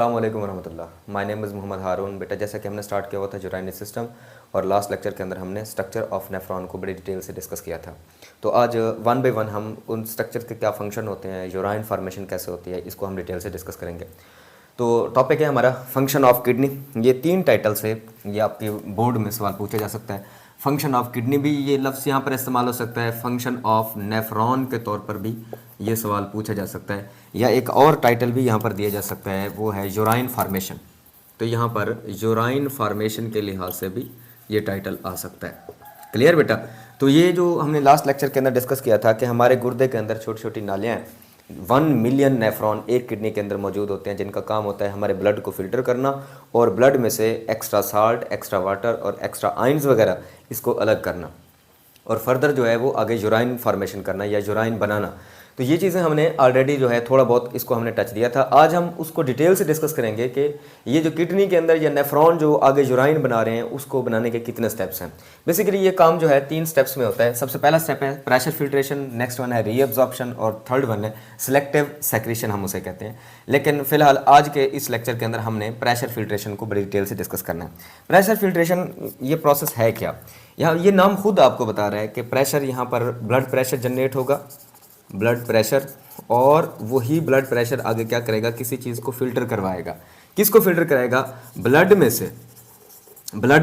अस्सलामुअलैकुम वरहमतुल्लाह। My name is Mohammad हारून। बेटा जैसा कि हमने स्टार्ट किया हुआ था जुराइनी सिस्टम, और लास्ट लेक्चर के अंदर हमने स्ट्रक्चर ऑफ नेफ्रॉन को बड़ी डिटेल से डिस्कस किया था। तो आज वन बाय वन हम उन स्ट्रक्चर के क्या फंक्शन होते हैं, यूराइन फॉर्मेशन कैसे होती है, इसको हम डिटेल से डिस्कस करेंगे। तो टॉपिक है हमारा फंक्शन ऑफ किडनी। ये 3 टाइटल से ये आपके बोर्ड में सवाल पूछा जा सकता है। फंक्शन ऑफ किडनी भी ये लफ्ज़ यहाँ पर इस्तेमाल हो सकता है, फंक्शन ऑफ नेफ्रॉन के तौर पर भी ये सवाल पूछा जा सकता है, या एक और टाइटल भी यहाँ पर दिया जा सकता है, वो है यूराइन फार्मेशन। तो यहाँ पर यूराइन फार्मेशन के लिहाज से भी ये टाइटल आ सकता है। क्लियर बेटा? तो ये जो हमने लास्ट लेक्चर के अंदर डिस्कस किया था कि हमारे गुर्दे के अंदर छोटी छोटी नालियाँ हैं, 1 मिलियन नेफ्रॉन एक किडनी के अंदर मौजूद होते हैं, जिनका काम होता है हमारे ब्लड को फिल्टर करना और ब्लड में से एक्स्ट्रा साल्ट, एक्स्ट्रा वाटर और एक्स्ट्रा आयंस वगैरह इसको अलग करना, और फर्दर जो है वो आगे यूराइन फार्मेशन करना या यूराइन बनाना। तो ये चीज़ें हमने ऑलरेडी जो है थोड़ा बहुत इसको हमने टच दिया था। आज हम उसको डिटेल से डिस्कस करेंगे कि ये जो किडनी के अंदर या नेफ्रॉन जो आगे यूराइन बना रहे हैं उसको बनाने के कितने स्टेप्स हैं। बेसिकली ये काम जो है 3 स्टेप्स में होता है। सबसे पहला स्टेप है प्रेशर फिल्ट्रेशन, नेक्स्ट वन है रीअब्जॉर्प्शन, और थर्ड वन है सिलेक्टिव सेक्रेशन हम उसे कहते हैं। लेकिन फिलहाल आज के इस लेक्चर के अंदर हमने प्रेशर फिल्ट्रेशन को बड़ी डिटेल से डिस्कस करना है। प्रेशर फिल्ट्रेशन ये प्रोसेस है क्या? यहाँ ये नाम खुद आपको बता रहा है कि प्रेशर, यहाँ पर ब्लड प्रेशर जनरेट होगा, ब्लड प्रेशर, और वही ब्लड प्रेशर आगे क्या करेगा, किसी चीज़ को फिल्टर करवाएगा। किसको फिल्टर कराएगा? ब्लड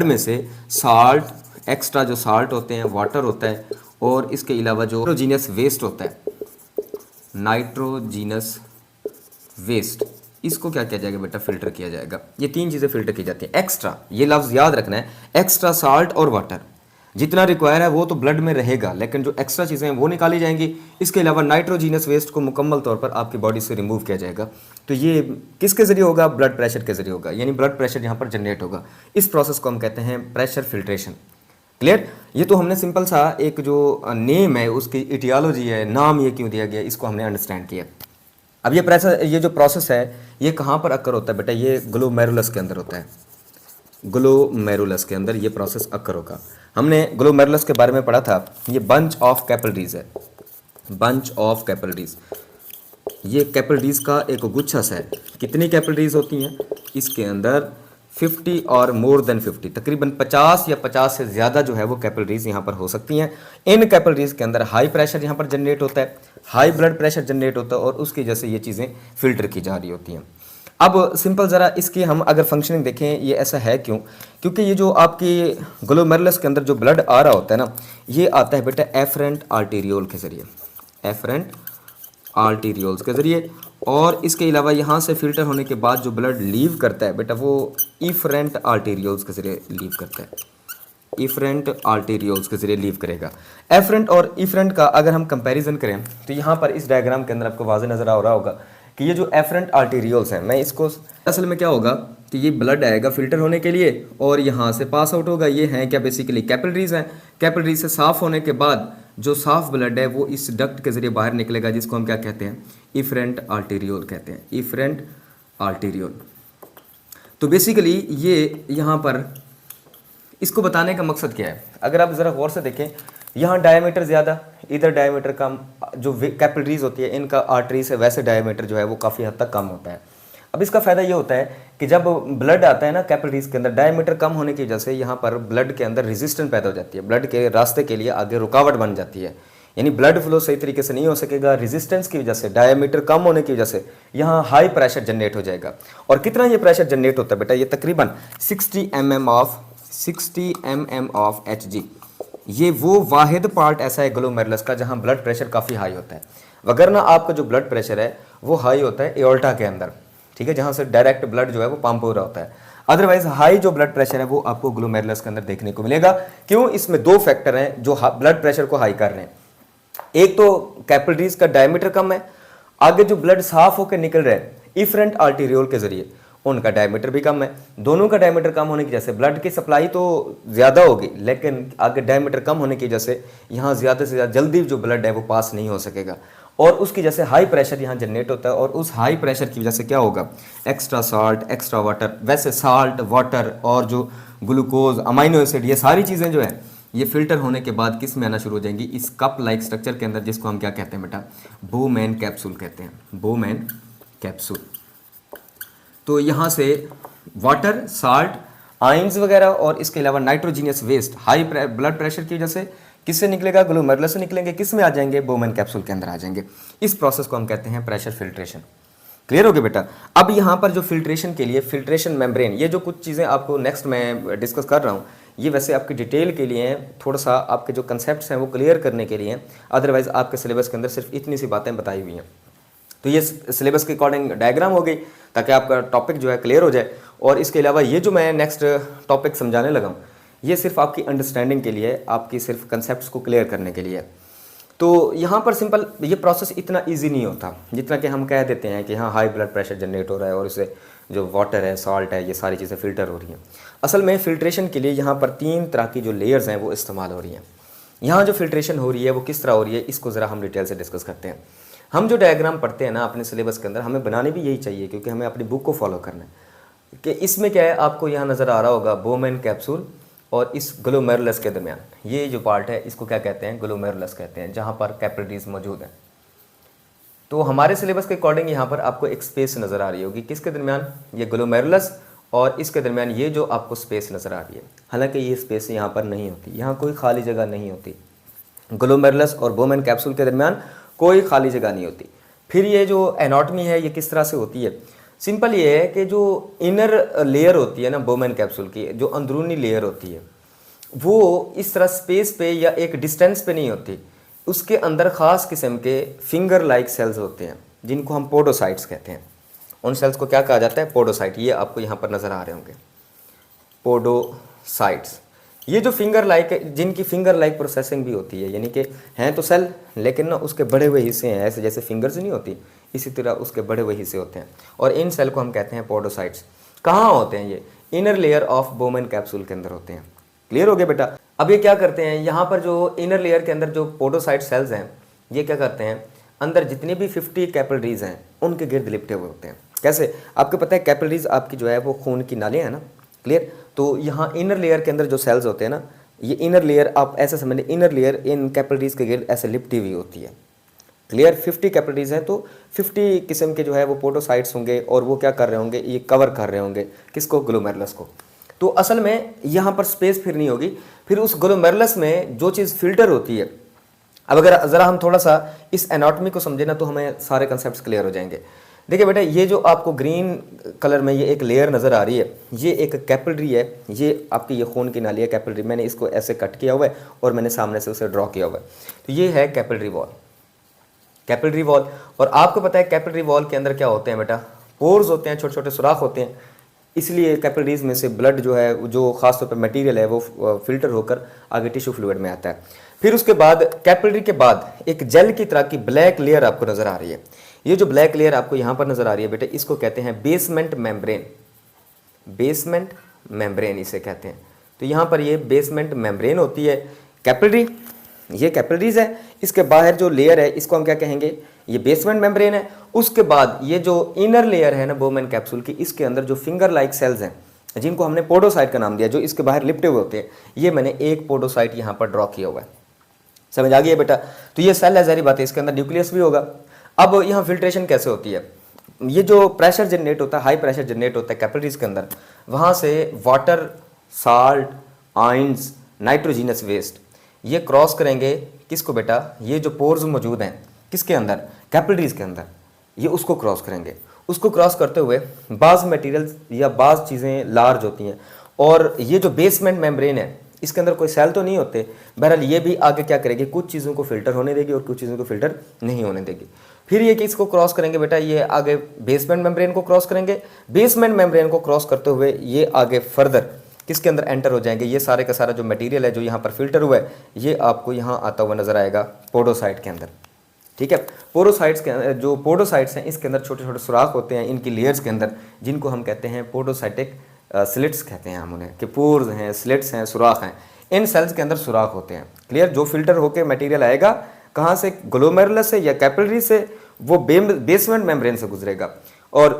में से साल्ट, एक्स्ट्रा जो साल्ट होते हैं, वाटर होता है, और इसके अलावा जो नाइट्रोजीनियस वेस्ट होता है, नाइट्रोजीनियस वेस्ट, इसको क्या किया जाएगा बेटा? फिल्टर किया जाएगा। ये 3 चीज़ें फिल्टर की जाती हैं। एक्स्ट्रा, ये लफ्ज़ याद रखना है, एक्स्ट्रा साल्ट और वाटर जितना रिक्वायर है वो तो ब्लड में रहेगा, लेकिन जो एक्स्ट्रा चीज़ें हैं वो निकाली जाएंगी। इसके अलावा नाइट्रोजीनियस वेस्ट को मुकम्मल तौर पर आपकी बॉडी से रिमूव किया जाएगा। तो ये किसके ज़रिए होगा? ब्लड प्रेशर के ज़रिए होगा, यानी ब्लड प्रेशर यहाँ पर जनरेट होगा। इस प्रोसेस को हम कहते हैं प्रेशर फिल्ट्रेशन। क्लियर? ये तो हमने सिंपल सा एक जो नेम है उसकी इटियोलॉजी है, नाम ये क्यों दिया गया, इसको हमने अंडरस्टैंड किया। अब ये प्रेशर, ये जो प्रोसेस है ये कहाँ पर अक्कर होता है बेटा? ये ग्लोमेरुलस के अंदर होता है। ग्लोमेरुलस के अंदर ये प्रोसेस अक्कर होगा। हमने ग्लोमेरुलस के बारे में पढ़ा था। ये बंच ऑफ कैपिलरीज है, बंच ऑफ कैपिलरीज। ये कैपिलरीज का एक गुच्छा सा है। कितनी कैपिलरीज होती हैं इसके अंदर? 50 और मोर देन 50, तकरीबन 50 या 50 से ज़्यादा जो है वो कैपिलरीज यहाँ पर हो सकती हैं। इन कैपिलरीज के अंदर हाई प्रेशर यहाँ पर जनरेट होता है, हाई ब्लड प्रेशर जनरेट होता है, और उसकी वजह से ये चीज़ें फिल्टर की जा रही होती हैं। अब सिंपल ज़रा इसकी हम अगर फंक्शनिंग देखें, ये ऐसा है क्यों? क्योंकि ये जो आपकी ग्लोमेरुलस के अंदर जो ब्लड आ रहा होता है ना, ये आता है बेटा एफरेंट आर्टीरियोल के ज़रिए, एफरेंट आर्टीरियोल्स के ज़रिए, और इसके अलावा यहाँ से फिल्टर होने के बाद जो ब्लड लीव करता है बेटा वो इफरेंट आर्टीरियोल्स के ज़रिए लीव करता है, इफरेंट आर्टीरियोल्स के ज़रिए लीव करेगा। एफरेंट और इफरेंट का अगर हम कंपैरिजन करें तो यहाँ पर इस डायग्राम के अंदर आपको वाज़ेह नज़र आ रहा होगा कि ये जो एफरेंट आर्टीरियोल्स हैं, मैं इसको असल में क्या होगा कि ये ब्लड आएगा फिल्टर होने के लिए और यहाँ से पास आउट होगा। ये हैं क्या? बेसिकली कैपिलरीज हैं। कैपिलरीज से साफ़ होने के बाद जो साफ़ ब्लड है वो इस डक्ट के ज़रिए बाहर निकलेगा, जिसको हम क्या कहते हैं? इफरेंट आर्टीरियोल कहते हैं, इफरेंट आर्टीरियोल। तो बेसिकली ये यहाँ पर इसको बताने का मकसद क्या है? अगर आप ज़रा गौर से देखें, यहाँ डायमीटर ज़्यादा, इधर डायमीटर कम। जो कैपिलरीज होती है इनका आर्टरी से वैसे डायमीटर जो है वो काफ़ी हद तक कम होता है। अब इसका फ़ायदा ये होता है कि जब ब्लड आता है ना कैपिलरीज के अंदर, डायमीटर कम होने की वजह से यहाँ पर ब्लड के अंदर रेजिस्टेंस पैदा हो जाती है, ब्लड के रास्ते के लिए आगे रुकावट बन जाती है, यानी ब्लड फ्लो सही तरीके से नहीं हो सकेगा। रेजिस्टेंस की वजह से, डायमीटर कम होने की वजह से यहाँ हाई प्रेशर जनरेट हो जाएगा। और कितना ये प्रेशर जनरेट होता है बेटा? ये तकरीबन 60 mm ऑफ Hg। ये वो वाहिद पार्ट ऐसा है ग्लोमेरुलस का जहाँ ब्लड प्रेशर काफ़ी हाई होता है। वगरना आपका जो ब्लड प्रेशर है वो हाई होता है एओर्टा के अंदर, ठीक है, जहाँ से डायरेक्ट ब्लड जो है वो पंप हो रहा होता है। अदरवाइज हाई जो ब्लड प्रेशर है वो आपको ग्लोमेरुलस के अंदर देखने को मिलेगा। क्यों? इसमें 2 फैक्टर हैं जो ब्लड प्रेशर को हाई कर रहे हैं। एक तो कैपिलरीज का डायमीटर कम है, आगे जो ब्लड साफ होकर निकल रहा है इफरेंट आर्टीरियोल के जरिए, उनका डायमीटर भी कम है। दोनों का डायमीटर कम होने की वजह से ब्लड की सप्लाई तो ज़्यादा होगी, लेकिन आगे डायमीटर कम होने की वजह से यहाँ ज़्यादा से ज़्यादा जल्दी जो ब्लड है वो पास नहीं हो सकेगा, और उसकी वजह से हाई प्रेशर यहाँ जनरेट होता है। और उस हाई प्रेशर की वजह से क्या होगा? Extra salt, extra water. वैसे साल्ट, वाटर और जो ग्लूकोज, अमाइनो एसिड, ये सारी चीज़ें जो है ये फिल्टर होने के बाद किस में आना शुरू हो जाएंगी? इस कप लाइक स्ट्रक्चर के अंदर, जिसको हम क्या कहते हैं बेटा? बोमैन कैप्सूल कहते हैं, बोमैन कैप्सूल। तो यहाँ से वाटर, साल्ट, आयंस वगैरह और इसके अलावा nitrogenous waste high blood pressure की वजह से किससे निकलेगा, ग्लोमेरुलस से निकलेंगे, किस में आ जाएंगे, बोमेन कैप्सूल के अंदर आ जाएंगे। इस प्रोसेस को हम कहते हैं प्रेशर फिल्ट्रेशन। क्लियर हो गया बेटा। अब यहाँ पर जो फिल्ट्रेशन के लिए फिल्ट्रेशन मेम्ब्रेन, ये जो कुछ चीज़ें आपको नेक्स्ट मैं डिस्कस कर रहा हूँ, ये वैसे आपकी डिटेल के लिए हैं, थोड़ा सा आपके जो कंसेप्ट्स हैं वो क्लियर करने के लिए हैं, अदरवाइज आपके सिलेबस के अंदर सिर्फ इतनी सी बातें बताई हुई हैं। तो ये सिलेबस के अकॉर्डिंग डायग्राम हो गई ताकि आपका टॉपिक जो है क्लियर हो जाए। और इसके अलावा ये जो मैं नेक्स्ट टॉपिक समझाने लगा हूँ, ये सिर्फ आपकी अंडरस्टैंडिंग के लिए, आपकी सिर्फ कंसेप्ट्स को क्लियर करने के लिए है। तो यहाँ पर सिंपल ये प्रोसेस इतना इजी नहीं होता जितना कि हम कह देते हैं कि हाँ हाई ब्लड प्रेशर जनरेट हो रहा है और इससे जो वाटर है, सॉल्ट है, ये सारी चीज़ें फ़िल्टर हो रही हैं। असल में फ़िल्ट्रेशन के लिए यहाँ पर 3 तरह की जो लेयर्स हैं वो इस्तेमाल हो रही हैं। यहाँ जो फ़िल्ट्रेशन हो रही है वो किस तरह हो रही है, इसको ज़रा हम डिटेल से डिस्कस करते हैं। हम जो डायग्राम पढ़ते हैं ना अपने सिलेबस के अंदर, हमें बनाने भी यही चाहिए क्योंकि हमें अपनी बुक को फॉलो करना है। कि इसमें क्या है, आपको यहाँ नज़र आ रहा होगा बोमेन कैप्सूल और इस ग्लोमेरुलस के दरमियान ये जो पार्ट है इसको क्या कहते हैं, ग्लोमेरुलस कहते हैं, जहाँ पर कैपिलरीज मौजूद हैं। तो हमारे सिलेबस के अकॉर्डिंग यहाँ पर आपको एक स्पेस नज़र आ रही होगी, किसके दरमियान, ये ग्लोमेरुलस और इसके दरमियान ये जो आपको स्पेस नज़र आ रही है। हालांकि ये स्पेस यहाँ पर नहीं होती, यहाँ कोई खाली जगह नहीं होती। ग्लोमेरुलस और बोमेन कैप्सूल के दरमियान कोई खाली जगह नहीं होती। फिर ये जो एनाटॉमी है ये किस तरह से होती है, सिंपल ये है कि जो इनर लेयर होती है ना बोमेन कैप्सूल की, जो अंदरूनी लेयर होती है वो इस तरह स्पेस पे या एक डिस्टेंस पे नहीं होती। उसके अंदर ख़ास किस्म के फिंगर लाइक सेल्स होते हैं जिनको हम पोडोसाइट्स कहते हैं। उन सेल्स को क्या कहा जाता है, पोडोसाइट। ये आपको यहाँ पर नज़र आ रहे होंगे पोडोसाइट्स। ये जो फिंगर लाइक, जिनकी फिंगर लाइक प्रोसेसिंग भी होती है, यानी कि हैं तो सेल लेकिन ना उसके बड़े हुए हिस्से हैं, ऐसे जैसे फिंगर्स नहीं होती इसी तरह उसके बड़े हुए हिस्से होते हैं और इन सेल को हम कहते हैं पोडोसाइट्स। कहाँ होते हैं ये, inner layer of Bowman capsule के अंदर होते हैं। क्लियर हो गया बेटा। अब ये क्या करते हैं, यहाँ पर जो इनर लेयर के अंदर जो पोडोसाइट सेल्स हैं ये क्या करते हैं, अंदर जितने भी 50 कैपिलरीज हैं उनके गिर्द लिपटे हुए होते हैं। कैसे, आपको पता है कैपिलरीज आपकी जो है वो खून की नालियाँ हैं ना। क्लियर। तो यहाँ इनर लेयर के अंदर जो सेल्स होते हैं ना, ये इनर लेयर आप ऐसे समझ, इनर लेयर इन कैपिलरीज के गिर्द ऐसे लिपटी हुई होती है। क्लियर। 50 कैपिलरीज हैं तो 50 किस्म के जो है वो पोडोसाइट्स होंगे और वो क्या कर रहे होंगे, ये कवर कर रहे होंगे किसको, ग्लोमेरुलस को। तो असल में यहाँ पर स्पेस फिर नहीं होगी। फिर उस ग्लोमेरुलस में जो चीज़ फिल्टर होती है, अब अगर ज़रा हम थोड़ा सा इस एनाटॉमी को समझे ना तो हमें सारे कंसेप्ट क्लियर हो जाएंगे। देखिए बेटा, ये जो आपको ग्रीन कलर में ये एक लेयर नज़र आ रही है, ये एक कैपिलरी है, ये आपकी ये खून की नाली है कैपिलरी। मैंने इसको ऐसे कट किया हुआ है और मैंने सामने से उसे ड्रॉ किया हुआ है। तो ये है कैपिलरी वॉल, कैपिलरी वॉल। और आपको पता है कैपिलरी वॉल के अंदर क्या होते हैं बेटा, पोर्स होते हैं, छोटे छोटे सुराख होते हैं। इसलिए कैपिलरीज में से ब्लड जो है, जो खासतौर पर मटेरियल है, वो फिल्टर होकर आगे टिश्यू फ्लूइड में आता है। फिर उसके बाद कैपिलरी के बाद एक जेल की तरह की ब्लैक लेयर आपको नज़र आ रही है। ये जो ब्लैक लेयर आपको यहाँ पर नज़र आ रही है बेटे, इसको कहते हैं बेसमेंट मेम्ब्रेन। बेसमेंट मेम्ब्रेन इसे कहते हैं। तो यहाँ पर ये बेसमेंट मेम्ब्रेन होती है कैपिलरी, ये कैपिलरीज है। इसके बाहर जो लेयर है इसको हम क्या कहेंगे, ये बेसमेंट मेम्ब्रेन है। उसके बाद ये जो इनर लेयर है ना बोमेन कैप्सूल की, इसके अंदर जो फिंगर लाइक सेल्स हैं जिनको हमने पोडोसाइट का नाम दिया, जो इसके बाहर लिपटे हुए होते हैं, ये मैंने एक पोडोसाइट यहाँ पर ड्रॉ किया हुआ है। समझ आ गई है बेटा। तो ये सेल है, ज़ाहिर बात है इसके अंदर न्यूक्लियस भी होगा। अब यहाँ फिल्ट्रेशन कैसे होती है, ये जो प्रेशर जनरेट होता है, हाई प्रेशर जनरेट होता है कैपिलरीज के अंदर, वहाँ से water, salt, ions, nitrogenous waste ये क्रॉस करेंगे किसको बेटा, ये जो पोर्स मौजूद हैं किसके अंदर, कैपिलरीज के अंदर, ये उसको क्रॉस करेंगे। उसको क्रॉस करते हुए बाज़ मटेरियल या बाज़ चीज़ें लार्ज होती हैं और ये जो बेसमेंट मेम्ब्रेन है इसके अंदर कोई सेल तो नहीं होते। बहरहाल ये भी आगे क्या करेगी, कुछ चीज़ों को फिल्टर होने देगी और कुछ चीज़ों को फिल्टर नहीं होने देगी। फिर ये किसको क्रॉस करेंगे बेटा, ये आगे बेसमेंट मेम्ब्रेन को क्रॉस करेंगे। बेसमेंट मेम्ब्रेन को क्रॉस करते हुए ये आगे फर्दर किसके अंदर एंटर हो जाएंगे, ये सारे का सारा जो मटेरियल है जो यहाँ पर फिल्टर हुआ है ये आपको यहाँ आता हुआ नजर आएगा पोडोसाइट के अंदर। ठीक है। पोडोसाइट्स के जो पोडोसाइट्स हैं इसके अंदर छोटे छोटे सुराख होते हैं इनकी लेयर्स के अंदर, जिनको हम कहते हैं पोडोसाइटिक स्लिट्स कहते हैं हम उन्हें, कि पोर्स हैं, स्लिट्स हैं, सुराख हैं। इन सेल्स के अंदर सुराख होते हैं। क्लियर। जो फिल्टर होकर मटेरियल आएगा कहाँ से, ग्लोमेरुलस से या कैपिलरी से, वो बेसमेंट मेम्ब्रेन से गुजरेगा और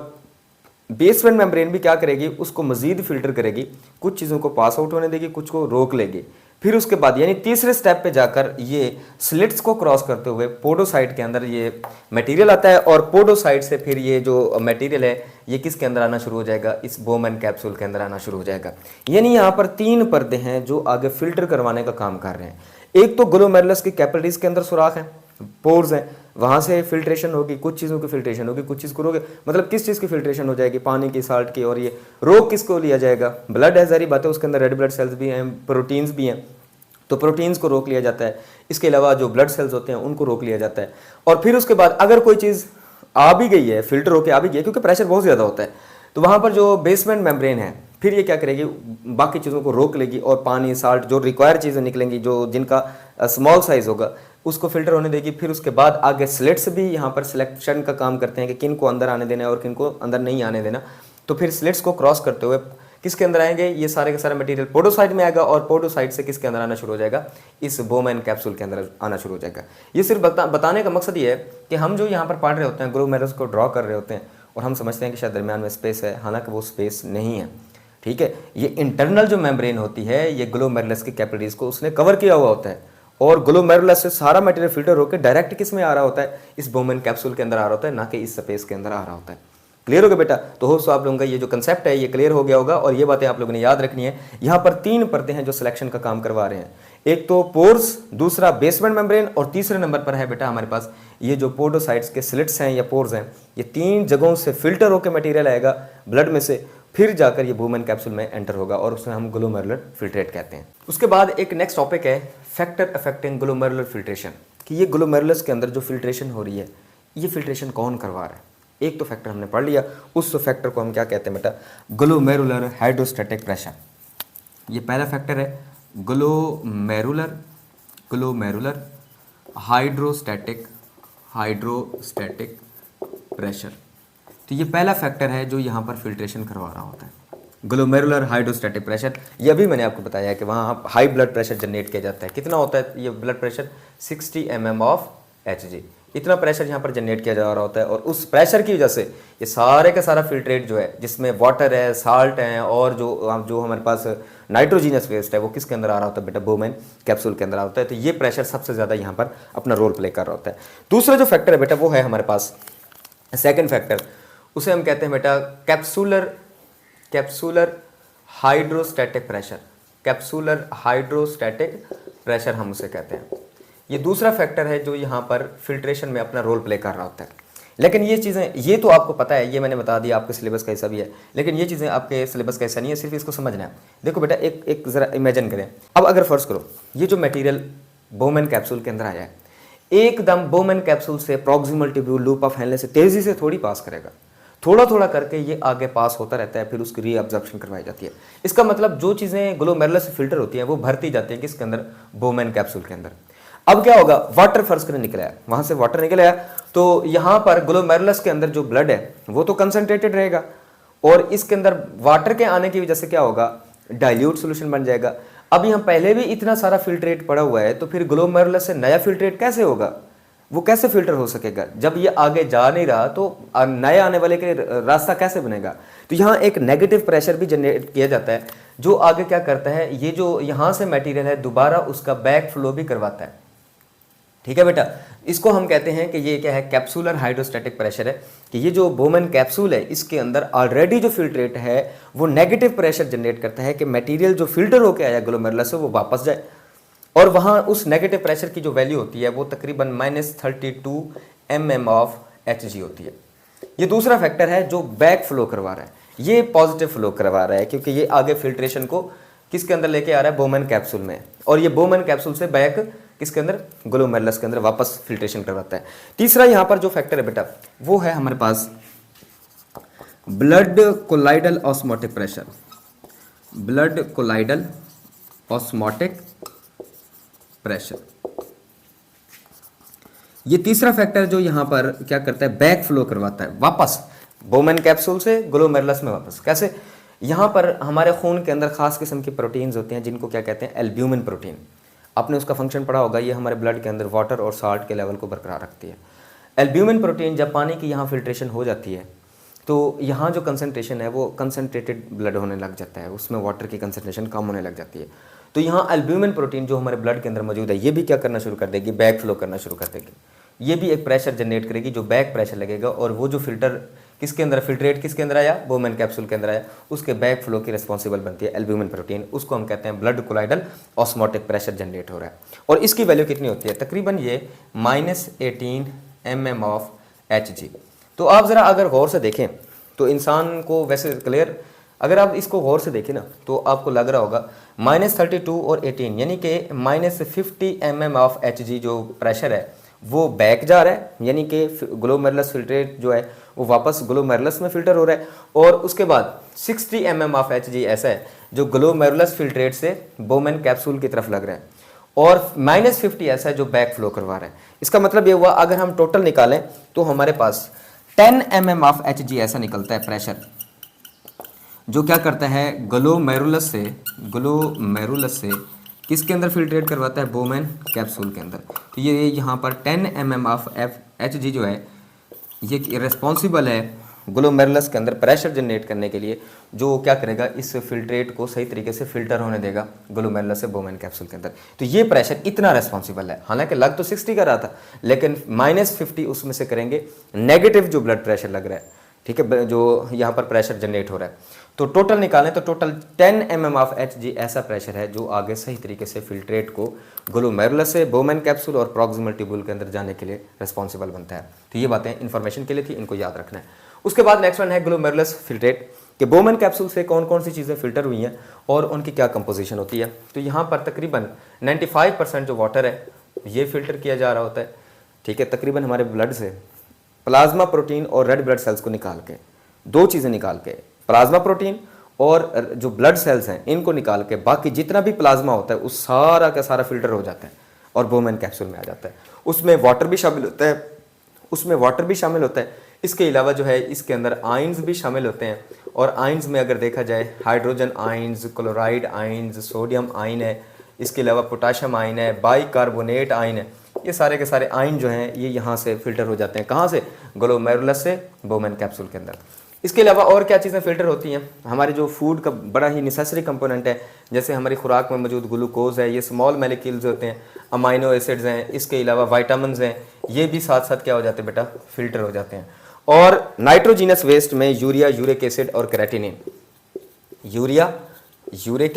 बेसमेंट मेम्ब्रेन भी क्या करेगी, उसको मजीद फिल्टर करेगी, कुछ चीज़ों को पास आउट होने देगी, कुछ को रोक लेगी। फिर उसके बाद यानी तीसरे स्टेप पे जाकर ये स्लिट्स को क्रॉस करते हुए पोडोसाइट के अंदर ये मटेरियल आता है, और पोडोसाइट से फिर ये जो मटेरियल है ये किसके अंदर आना शुरू हो जाएगा, इस बोमेन कैप्सूल के अंदर आना शुरू हो जाएगा। यानी यहाँ पर 3 पर्दे हैं जो आगे फिल्टर करवाने का काम कर रहे हैं। एक तो ग्लोमेरुलस की कैपिलरीज के अंदर सुराख है, पोर्स हैं, वहाँ से फिल्ट्रेशन होगी, कुछ चीज़ों की फिल्ट्रेशन होगी, कुछ चीज़ को रोके, मतलब किस चीज़ की फिल्ट्रेशन हो जाएगी, पानी की, साल्ट की, और ये रोक किसको लिया जाएगा, ब्लड है, जारी बात है, उसके अंदर रेड ब्लड सेल्स भी हैं, प्रोटीन्स भी हैं, तो प्रोटीन्स को रोक लिया जाता है। इसके अलावा जो ब्लड सेल्स होते हैं उनको रोक लिया जाता है। और फिर उसके बाद अगर कोई चीज़ आ भी गई है, फिल्टर होकर आ भी गई है, क्योंकि प्रेशर बहुत ज़्यादा होता है, तो वहाँ पर जो बेसमेंट मेम्ब्रेन है फिर ये क्या करेगी, बाकी चीज़ों को रोक लेगी, और पानी, साल्ट, जो रिक्वायर चीज़ें निकलेंगी, जो जिनका स्मॉल साइज़ होगा, उसको फिल्टर होने देगी। फिर उसके बाद आगे स्लिट्स भी यहाँ पर सिलेक्शन का काम करते हैं कि किन को अंदर आने देना है और किन को अंदर नहीं आने देना। तो फिर स्लिट्स को क्रॉस करते हुए किसके अंदर आएंगे, ये सारे के सारे मटेरियल पोडोसाइट में आएगा, और पोडोसाइट से किसके अंदर आना शुरू हो जाएगा, इस बोमेन कैप्सूल के अंदर आना शुरू हो जाएगा। ये सिर्फ बताने का मकसद ये है कि हम जो यहाँ पर पढ़ रहे होते हैं, ग्लोमेरुलस को ड्रॉ कर रहे होते हैं, और हम समझते हैं कि शायद दरमियान में स्पेस है, हालांकि वो स्पेस नहीं है। ठीक है, ये इंटरनल जो मेम्ब्रेन होती है, ये ग्लोमेरुलस की कैपिलरीज को उसने कवर किया हुआ होता है, और ग्लोमेरुलस से सारा मटेरियल फिल्टर होकर डायरेक्ट किस में आ रहा होता है, इस बोमेन कैप्सूल के अंदर आ रहा होता है, ना कि इस स्पेस के अंदर आ रहा होता है। क्लियर हो गया बेटा? तो होप सो आप लोगों का ये जो कंसेप्ट है ये क्लियर हो गया होगा, और ये बातें आप लोगों ने याद रखनी है। यहाँ पर 3 परतें हैं जो सिलेक्शन का काम करवा रहे हैं, एक तो पोर्स, दूसरा बेसमेंट मेम्ब्रेन, और तीसरे नंबर पर है बेटा हमारे पास ये जो पोडोसाइट्स के स्लिट्स हैं या पोर्स हैं। ये 3 जगहों से फिल्टर होकर मटेरियल आएगा ब्लड में से, फिर जाकर ये बोमेन कैप्सूल में एंटर होगा, और उसे हम ग्लोमेरुलर फिल्ट्रेट कहते हैं। उसके बाद एक नेक्स्ट टॉपिक है फैक्टर अफेक्टिंग ग्लोमेरुलर फिल्ट्रेशन, कि ये ग्लोमेरुलस के अंदर जो फिल्ट्रेशन हो रही है, ये फिल्ट्रेशन कौन करवा रहा है। एक तो फैक्टर हमने पढ़ लिया, उस फैक्टर को हम क्या कहते हैं बेटा, ग्लोमेरुलर हाइड्रोस्टैटिक प्रेशर। ये पहला फैक्टर है ग्लोमेरुलर हाइड्रोस्टैटिक प्रेशर। तो ये पहला फैक्टर है जो यहाँ पर फिल्ट्रेशन करवा रहा होता है, ग्लोमेरुलर हाइड्रोस्टैटिक प्रेशर। ये भी मैंने आपको बताया है कि वहाँ हाई ब्लड प्रेशर जनरेट किया जाता है। कितना होता है ये blood pressure, 60 mm of Hg, इतना प्रेशर यहाँ पर जनरेट किया जा रहा होता है, और उस प्रेशर की वजह से ये सारे का सारा फिल्ट्रेट जो है, जिसमें वाटर है, साल्ट है, और जो हमारे पास नाइट्रोजीनियस वेस्ट है, वो किसके अंदर आ रहा होता है बेटा, बोमेन कैप्सूल के अंदर आ होता है। तो ये प्रेशर सबसे ज़्यादा यहाँ पर अपना रोल प्ले कर रहा होता है। दूसरा जो फैक्टर है बेटा वो है हमारे पास सेकेंड फैक्टर, उसे हम कहते हैं बेटा कैप्सूलर हाइड्रोस्टैटिक प्रेशर हम उसे कहते हैं। ये दूसरा फैक्टर है जो यहाँ पर फिल्ट्रेशन में अपना रोल प्ले कर रहा होता है। लेकिन ये चीज़ें, ये तो आपको पता है, ये मैंने बता दिया, आपके सिलेबस का हिस्सा भी है, लेकिन ये चीज़ें आपके सिलेबस का हिस्सा नहीं है, सिर्फ इसको समझना है। देखो बेटा, एक ज़रा इमेजिन करें, अब अगर फर्ज करो ये जो मटेरियल बोमेन कैप्सूल के अंदर आया है, एकदम बोमेन कैप्सूल से proximal tubule loop of Henle से तेज़ी से थोड़ी पास करेगा, थोड़ा थोड़ा करके ये आगे पास होता रहता है, फिर उसकी रीअब्जॉर्प्शन करवाई जाती है। इसका मतलब जो चीज़ें ग्लोमेरुलस से फिल्टर होती हैं वो भरती जाती है किसके अंदर, बोमेन कैप्सूल के अंदर। अब क्या होगा, वाटर फर्स्ट करें निकल आया, वहां से वाटर निकल आया, तो यहां पर ग्लोमेरुलस के अंदर जो ब्लड है वो तो कंसंट्रेटेड रहेगा, और इसके अंदर वाटर के आने की वजह से क्या होगा, डाइल्यूट सोल्यूशन बन जाएगा। अब यहाँ पहले भी इतना सारा फिल्ट्रेट पड़ा हुआ है, तो फिर ग्लोमेरुलस से नया फिल्ट्रेट कैसे होगा, वो कैसे फिल्टर हो सकेगा, जब ये आगे जा नहीं रहा तो नए आने वाले के रास्ता कैसे बनेगा। तो यहाँ एक नेगेटिव प्रेशर भी जनरेट किया जाता है, जो आगे क्या करता है, ये जो यहाँ से मटेरियल है दोबारा उसका बैक फ्लो भी करवाता है। ठीक है बेटा, इसको हम कहते हैं कि ये क्या है, कैप्सूलर हाइड्रोस्टैटिक प्रेशर है, कि ये जो बोमेन कैप्सूल है इसके अंदर ऑलरेडी जो फिल्ट्रेट है वो नेगेटिव प्रेशर जनरेट करता है कि मटेरियल जो फिल्टर होकर आया ग्लोमेरुलस से वो वापस जाए, और वहाँ उस नेगेटिव प्रेशर की जो वैल्यू होती है वो तकरीबन -32 mm ऑफ Hg होती है। ये दूसरा फैक्टर है जो बैक फ्लो करवा रहा है, ये पॉजिटिव फ्लो करवा रहा है, क्योंकि ये आगे फिल्ट्रेशन को किसके अंदर लेके आ रहा है, बोमेन कैप्सूल में, और ये बोमेन कैप्सूल से बैक किसके अंदर, ग्लोमेरुलस के अंदर वापस फिल्ट्रेशन करवाता है। तीसरा यहाँ पर जो फैक्टर है बेटा वो है हमारे पास ब्लड कोलाइडल ऑस्मोटिक प्रेशर, ये तीसरा फैक्टर जो यहाँ पर क्या करता है, बैक फ्लो करवाता है वापस बोमेन कैप्सूल से ग्लोमेरुलस में वापस। कैसे, यहाँ पर हमारे खून के अंदर खास किस्म की प्रोटीन्स होती हैं जिनको क्या कहते हैं, एल्ब्यूमिन प्रोटीन। आपने उसका फंक्शन पढ़ा होगा, ये हमारे ब्लड के अंदर वाटर और साल्ट के लेवल को बरकरार रखती है। एल्ब्यूमिन प्रोटीन जब पानी की यहाँ फिल्ट्रेशन हो जाती है तो यहाँ जो कंसनट्रेशन है वो कंसनट्रेटेड ब्लड होने लग जाता है, उसमें वाटर की कंसनट्रेशन कम होने लग जाती है। तो यहाँ एल्ब्यूमिन प्रोटीन जो हमारे ब्लड के अंदर मौजूद है ये भी क्या करना शुरू कर देगी, बैक फ्लो करना शुरू कर देगी। ये भी एक प्रेशर जनरेट करेगी, जो बैक प्रेशर लगेगा, और वो जो फिल्टर किसके अंदर, फिल्ट्रेट किसके अंदर आया, बोमेन कैप्सूल के अंदर आया, उसके बैक फ्लो की रिस्पॉन्सिबल बनती है एल्ब्यूमिन प्रोटीन। उसको हम कहते हैं blood colloidal osmotic pressure generate हो रहा है। और इसकी वैल्यू कितनी होती है, तकरीबन ये -18 mm ऑफ Hg। तो आप ज़रा अगर गौर से देखें तो इंसान को वैसे क्लियर, अगर आप इसको गौर से देखें ना तो आपको लग रहा होगा -32 और 18 यानी कि -50 mm ऑफ Hg जो प्रेशर है वो बैक जा रहा है, यानी कि ग्लोमेरुलस फिल्ट्रेट जो है वो वापस ग्लोमेरुलस में फिल्टर हो रहा है। और उसके बाद 60 mm ऑफ Hg ऐसा है जो ग्लोमेरुलस फिल्ट्रेट से बोमेन कैप्सूल की तरफ लग रहा है, और -50 ऐसा है जो बैक फ्लो करवा रहा है। इसका मतलब ये हुआ अगर हम टोटल निकालें तो हमारे पास 10 mm ऑफ Hg ऐसा निकलता है प्रेशर, जो क्या करता है ग्लोमेरुलस से किसके अंदर फिल्ट्रेट करवाता है, बोमेन कैप्सूल के अंदर। तो ये यहाँ पर 10 mm ऑफ Hg जो है ये रिस्पॉन्सिबल है ग्लोमेरुलस के अंदर प्रेशर जनरेट करने के लिए, जो क्या करेगा इस फिल्ट्रेट को सही तरीके से फिल्टर होने देगा ग्लोमेरुलस से बोमेन कैप्सूल के अंदर। तो ये प्रेशर इतना रिस्पॉन्सिबल है, हालांकि लग तो 60 का रहा था लेकिन -50 उसमें से करेंगे नेगेटिव जो ब्लड प्रेशर लग रहा है, ठीक है, जो यहाँ पर प्रेशर जनरेट हो रहा है। तो टोटल निकालें तो टोटल 10 mm ऑफ Hg ऐसा प्रेशर है जो आगे सही तरीके से फिल्ट्रेट को ग्लोमेरुलस से बोमेन कैप्सूल और प्रॉक्सिमल ट्यूबुल के अंदर जाने के लिए रिस्पॉन्सिबल बनता है। तो ये बातें इन्फॉर्मेशन के लिए थी, इनको याद रखना है। उसके बाद नेक्स्ट वन है ग्लोमेरुलस फिल्ट्रेट, कि बोमेन कैप्सूल से कौन कौन सी चीज़ें फिल्टर हुई हैं और उनकी क्या कंपोजिशन होती है। तो यहाँ पर तकरीबन 95% जो वाटर है ये फिल्टर किया जा रहा होता है, ठीक है, तकरीबन हमारे ब्लड से प्लाज्मा प्रोटीन और रेड ब्लड सेल्स को निकाल के, दो चीज़ें निकाल के, प्लाज्मा प्रोटीन और जो ब्लड सेल्स हैं इनको निकाल के, बाकी जितना भी प्लाज्मा होता है उस सारा का सारा फिल्टर हो जाता है और बोमेन कैप्सूल में आ जाता है। उसमें वाटर भी शामिल होता है, इसके अलावा जो है इसके अंदर आयंस भी शामिल होते हैं, और आयंस में अगर देखा जाए hydrogen ions, chloride ions, sodium ion है, इसके अलावा पोटाशियम आयन है, बाइकार्बोनेट आयन है, ये सारे के सारे आयन जो हैं ये यहाँ से फिल्टर हो जाते हैं। कहाँ से, ग्लोमेरुलस से बोमेन कैप्सूल के अंदर। इसके अलावा और क्या चीज़ें फिल्टर होती हैं, हमारे जो फूड का बड़ा ही नेसेसरी कंपोनेंट है, जैसे हमारी खुराक में मौजूद ग्लूकोज है, ये स्मॉल मॉलिक्यूल्स होते हैं, अमाइनो एसिड्स हैं, इसके अलावा वाइटामिन्स हैं, ये भी साथ साथ क्या हो जाते हैं बेटा, फिल्टर हो जाते हैं। और नाइट्रोजीनस वेस्ट में यूरिया, यूरिक एसिड और क्रेटिनिन, यूरिया, यूरिक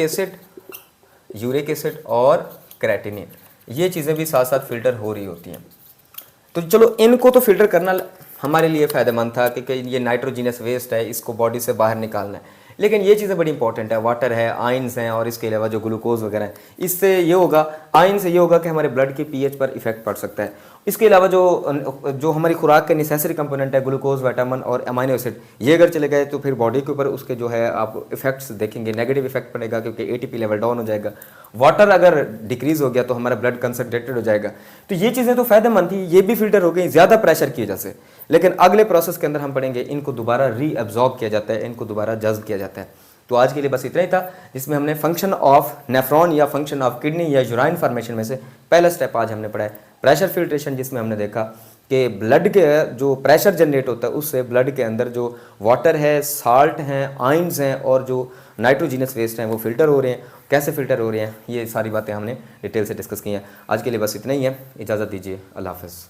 एसिड और क्रेटिनिन, ये चीज़ें भी साथ साथ फिल्टर हो रही होती हैं। तो चलो इनको तो फिल्टर करना हमारे लिए फ़ायदेमंद था कि ये नाइट्रोजीनस वेस्ट है, इसको बॉडी से बाहर निकालना है, लेकिन ये चीज़ें बड़ी इंपॉर्टेंट है, वाटर है, आयंस हैं, और इसके अलावा जो ग्लूकोज वगैरह है, इससे ये होगा, आयन से ये होगा कि हमारे ब्लड के पीएच पर इफेक्ट पड़ सकता है। इसके अलावा जो हमारी खुराक के नेसेसरी कंपोनेंट है, ग्लूकोज, विटामिन और अमाइनो एसिड, ये अगर चले गए तो फिर बॉडी के ऊपर उसके जो है आप इफेक्ट्स देखेंगे, नेगेटिव इफेक्ट पड़ेगा, क्योंकि एटीपी लेवल डाउन हो जाएगा। वाटर अगर डिक्रीज हो गया तो हमारा ब्लड कंसनट्रेटेड हो जाएगा। तो ये चीज़ें तो फायदेमंद थी, ये भी फिल्टर हो गई ज़्यादा प्रेशर की वजह से, लेकिन अगले प्रोसेस के अंदर हम पढ़ेंगे इनको दोबारा रीअब्जॉर्ब किया जाता है, इनको दोबारा जज्ब किया जाता है। तो आज के लिए बस इतना ही था, जिसमें हमने फंक्शन ऑफ नेफ्रॉन या फंक्शन ऑफ किडनी या यूराइन फॉर्मेशन में से पहला स्टेप आज हमने पढ़ा है प्रेशर फिल्ट्रेशन, जिसमें हमने देखा कि ब्लड के जो प्रेशर जनरेट होता है उससे ब्लड के अंदर जो वाटर है, साल्ट हैं, आयंस हैं और जो नाइट्रोजीनस वेस्ट हैं वो फिल्टर हो रहे हैं। कैसे फिल्टर हो रहे हैं ये सारी बातें हमने डिटेल से डिस्कस की हैं। आज के लिए बस इतना ही है, इजाज़त दीजिए, अल्लाह हाफ़िज़।